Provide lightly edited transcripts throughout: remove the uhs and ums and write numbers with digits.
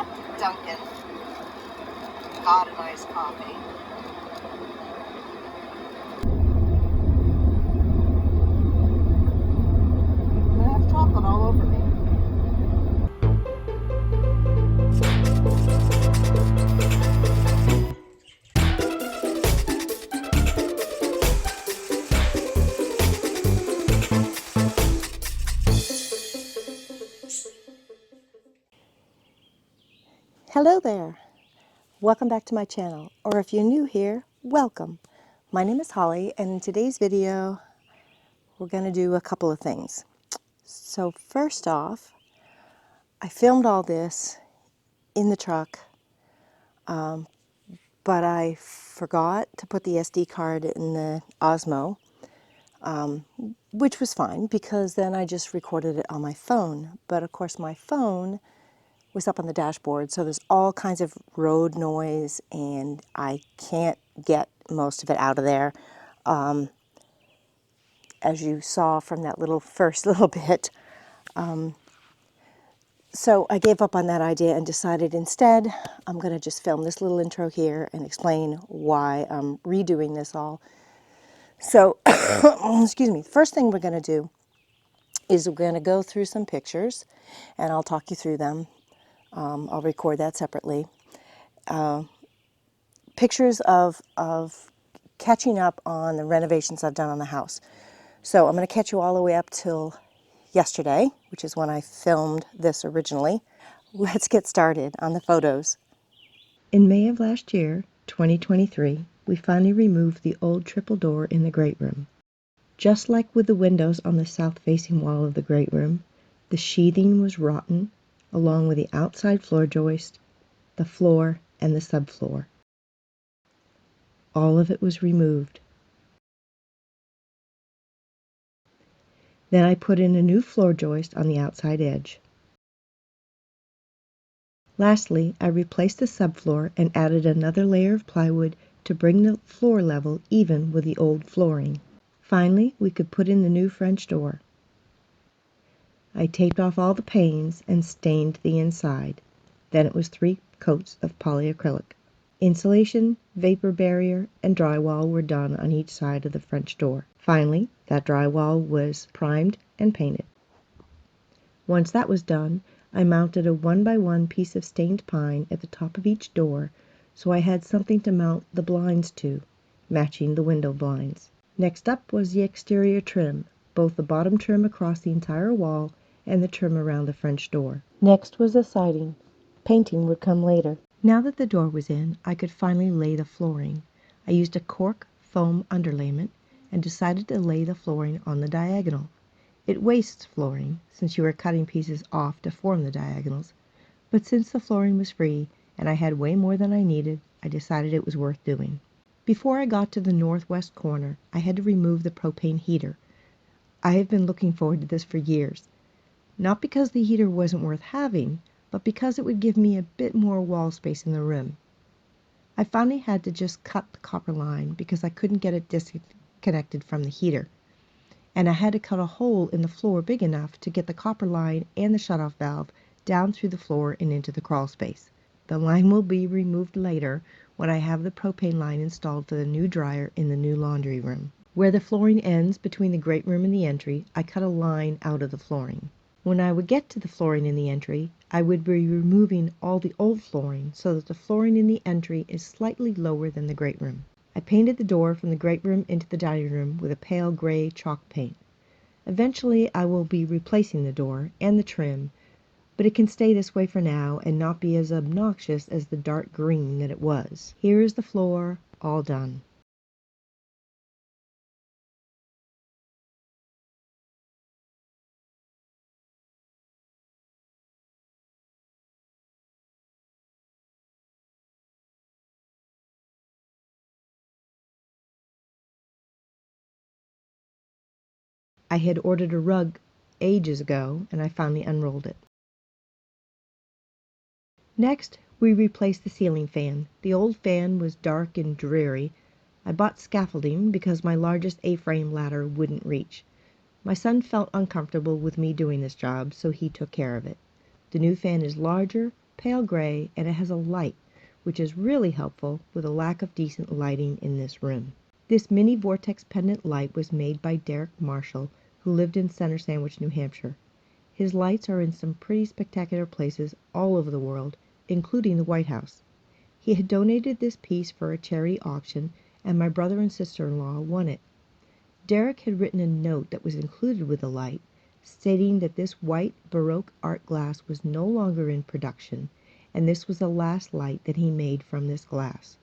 at Dunkin'. Got a nice coffee. I have chocolate all over me. Hello there. Welcome back to my channel, or if you're new here, welcome. My name is Holly, and in today's video, we're going to do a couple of things. So first off, I filmed all this in the truck, but I forgot to put the SD card in the Osmo, which was fine because then I just recorded it on my phone. But of course my phone was up on the dashboard, so there's all kinds of road noise and I can't get most of it out of there. As you saw from that first little bit. So I gave up on that idea and decided instead I'm going to just film this little intro here and explain why I'm redoing this all. So, excuse me, first thing we're going to do is we're going to go through some pictures and I'll talk you through them. I'll record that separately. Pictures of catching up on the renovations I've done on the house. So I'm going to catch you all the way up till yesterday, which is when I filmed this originally. Let's get started on the photos. In May of last year, 2023, we finally removed the old triple door in the great room. Just like with the windows on the south-facing wall of the great room, the sheathing was rotten, along with the outside floor joist, the floor, and the subfloor. All of it was removed. Then I put in a new floor joist on the outside edge. Lastly, I replaced the subfloor and added another layer of plywood to bring the floor level even with the old flooring. Finally, we could put in the new French door. I taped off all the panes and stained the inside. Then it was 3 coats of polyacrylic. Insulation, vapor barrier, and drywall were done on each side of the French door. Finally, that drywall was primed and painted. Once that was done, I mounted a 1x1 piece of stained pine at the top of each door, so I had something to mount the blinds to, matching the window blinds. Next up was the exterior trim, both the bottom trim across the entire wall and the trim around the French door. Next was the siding. Painting would come later. Now that the door was in, I could finally lay the flooring. I used a cork foam underlayment and decided to lay the flooring on the diagonal. It wastes flooring, since you are cutting pieces off to form the diagonals, but since the flooring was free and I had way more than I needed, I decided it was worth doing. Before I got to the northwest corner, I had to remove the propane heater. I have been looking forward to this for years. Not because the heater wasn't worth having, but because it would give me a bit more wall space in the room. I finally had to just cut the copper line because I couldn't get it disconnected from the heater. And I had to cut a hole in the floor big enough to get the copper line and the shutoff valve down through the floor and into the crawl space. The line will be removed later when I have the propane line installed for the new dryer in the new laundry room. Where the flooring ends between the great room and the entry, I cut a line out of the flooring. When I would get to the flooring in the entry, I would be removing all the old flooring so that the flooring in the entry is slightly lower than the great room. I painted the door from the great room into the dining room with a pale gray chalk paint. Eventually I will be replacing the door and the trim, but it can stay this way for now and not be as obnoxious as the dark green that it was. Here is the floor, all done. I had ordered a rug ages ago, and I finally unrolled it. Next, we replaced the ceiling fan. The old fan was dark and dreary. I bought scaffolding because my largest A-frame ladder wouldn't reach. My son felt uncomfortable with me doing this job, so he took care of it. The new fan is larger, pale gray, and it has a light, which is really helpful with a lack of decent lighting in this room. This mini vortex pendant light was made by Derek Marshall, who lived in Center Sandwich, New Hampshire. His lights are in some pretty spectacular places all over the world, including the White House. He had donated this piece for a charity auction, and my brother and sister-in-law won it. Derek had written a note that was included with the light, stating that this white Baroque art glass was no longer in production, and this was the last light that he made from this glass.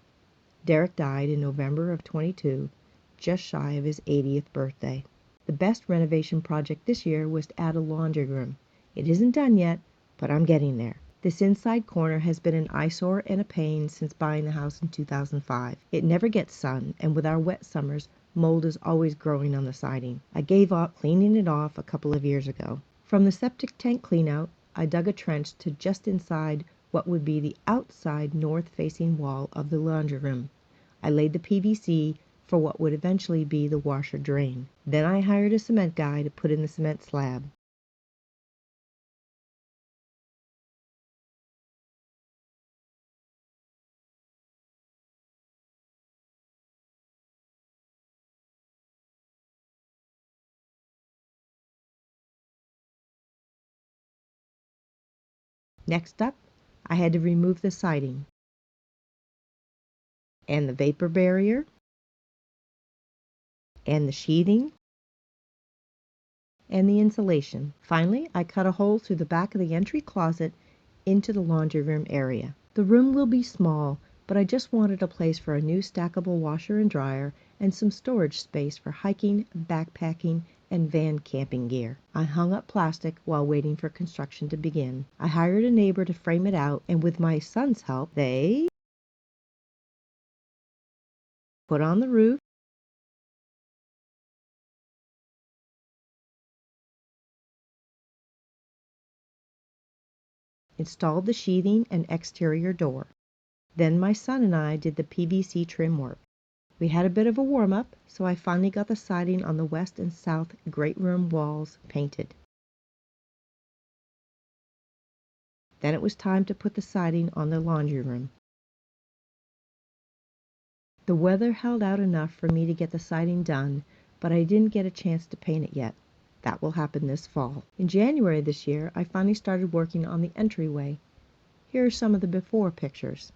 Derek died in November of 22, just shy of his 80th birthday. The best renovation project this year was to add a laundry room. It isn't done yet, but I'm getting there. This inside corner has been an eyesore and a pain since buying the house in 2005. It never gets sun, and with our wet summers, mold is always growing on the siding. I gave up cleaning it off a couple of years ago. From the septic tank cleanout, I dug a trench to just inside what would be the outside north-facing wall of the laundry room. I laid the PVC for what would eventually be the washer drain. Then I hired a cement guy to put in the cement slab. Next up, I had to remove the siding and the vapor barrier and the sheathing and the insulation. Finally, I cut a hole through the back of the entry closet into the laundry room area. The room will be small, but I just wanted a place for a new stackable washer and dryer and some storage space for hiking, backpacking, and van camping gear. I hung up plastic while waiting for construction to begin. I hired a neighbor to frame it out, and with my son's help, they put on the roof, installed the sheathing and exterior door. Then my son and I did the PVC trim work. We had a bit of a warm-up, so I finally got the siding on the west and south great room walls painted. Then it was time to put the siding on the laundry room. The weather held out enough for me to get the siding done, but I didn't get a chance to paint it yet. That will happen this fall. In January this year, I finally started working on the entryway. Here are some of the before pictures.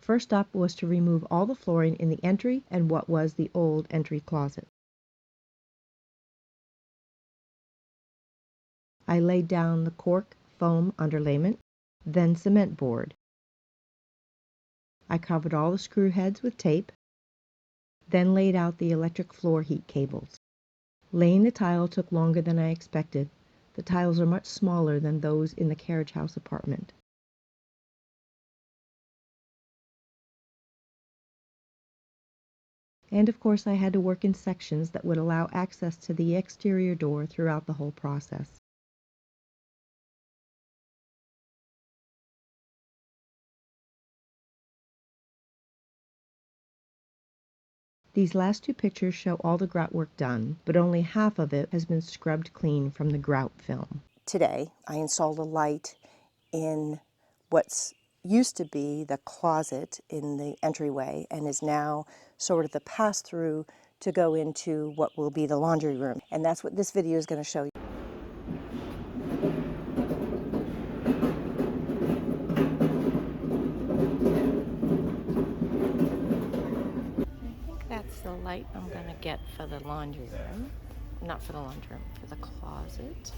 First up was to remove all the flooring in the entry and what was the old entry closet. I laid down the cork foam underlayment, then cement board. I covered all the screw heads with tape, then laid out the electric floor heat cables. Laying the tile took longer than I expected. The tiles are much smaller than those in the carriage house apartment. And of course I had to work in sections that would allow access to the exterior door throughout the whole process. These last two pictures show all the grout work done, but only half of it has been scrubbed clean from the grout film. Today, I installed a light in what's used to be the closet in the entryway and is now sort of the pass-through to go into what will be the laundry room. And that's what this video is going to show you. I think that's the light I'm going to get for the laundry room. Not for the laundry room, for the closet.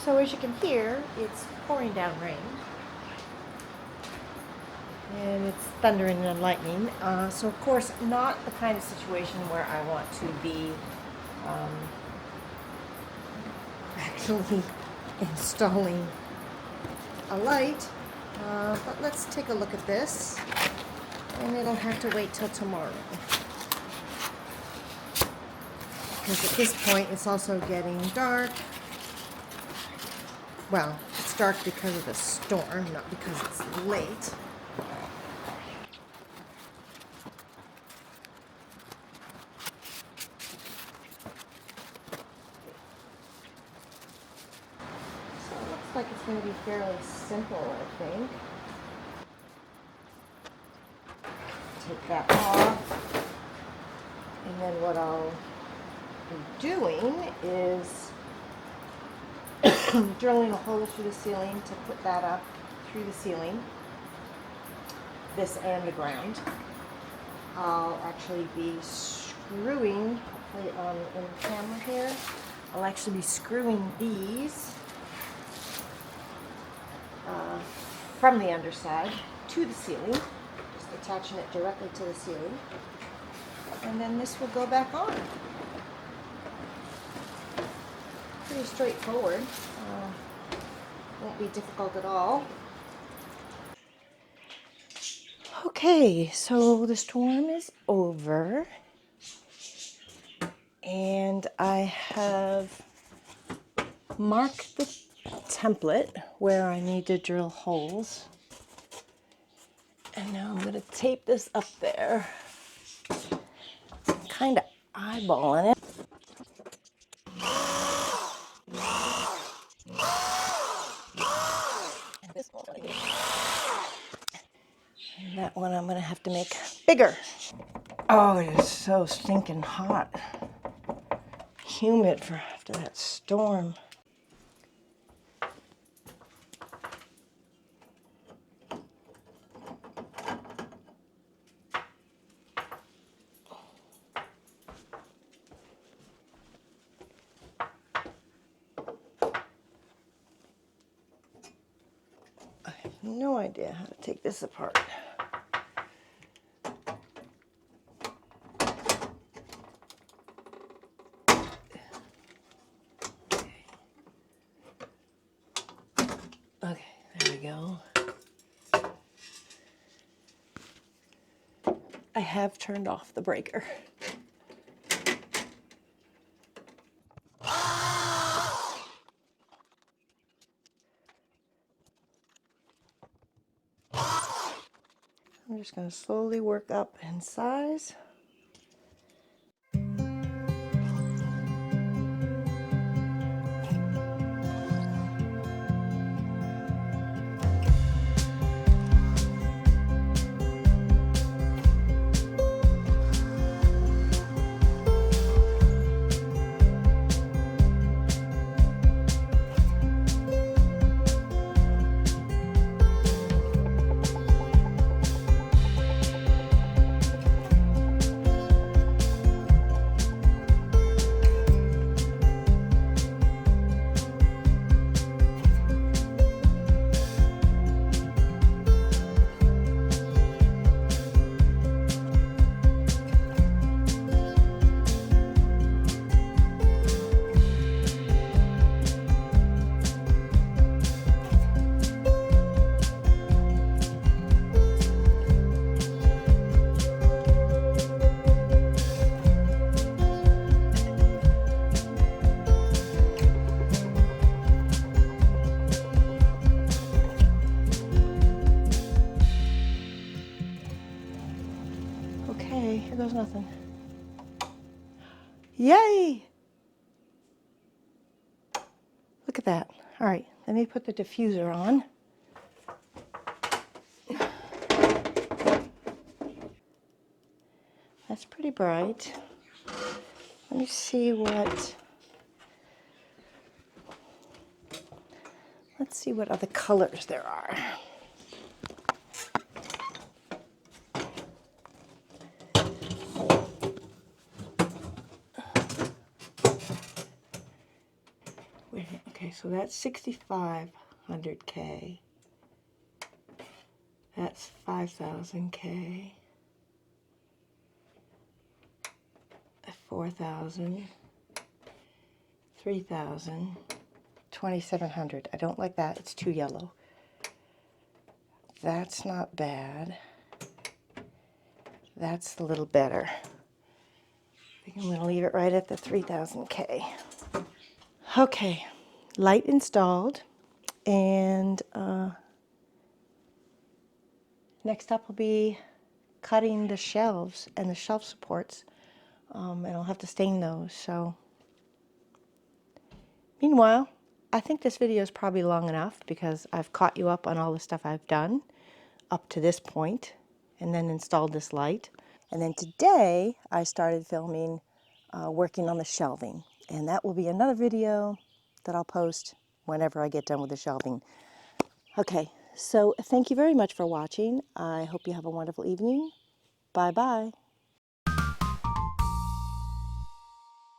So as you can hear, it's pouring down rain. And it's thundering and lightning. So of course, not the kind of situation where I want to be actually installing a light. But let's take a look at this. And it'll have to wait till tomorrow. Because at this point, it's also getting dark. Well, it's dark because of the storm, not because it's late. So it looks like it's going to be fairly simple, I think. Take that off. And then what I'll be doing is drilling a hole through the ceiling to put that up through the ceiling, this and the ground. I'll actually be screwing, hopefully in the camera here, I'll actually be screwing these from the underside to the ceiling, just attaching it directly to the ceiling, and then this will go back on. Pretty straightforward. Won't be difficult at all. Okay, so the storm is over, and I have marked the template where I need to drill holes. And now I'm going to tape this up there. I'm kind of eyeballing it. And that one I'm going to have to make bigger. Oh, it is so stinking hot. Humid for after that storm. I have no idea how to take this apart. Okay, there we go. I have turned off the breaker. I'm just going to slowly work up in size. Okay, here goes nothing. Yay! Look at that. All right, let me put the diffuser on. That's pretty bright. Let me see what... Let's see what other colors there are. Okay, so that's 6,500K. That's 5,000K. 4,000. 3,000. 2,700. I don't like that. It's too yellow. That's not bad. That's a little better. I think I'm going to leave it right at the 3,000K. Okay, light installed, and next up will be cutting the shelves and the shelf supports, and I'll have to stain those. So, meanwhile, I think this video is probably long enough because I've caught you up on all the stuff I've done up to this point, and then installed this light. And then today I started filming working on the shelving, and that will be another video that I'll post whenever I get done with the shelving. Okay, so thank you very much for watching. I hope you have a wonderful evening. Bye-bye.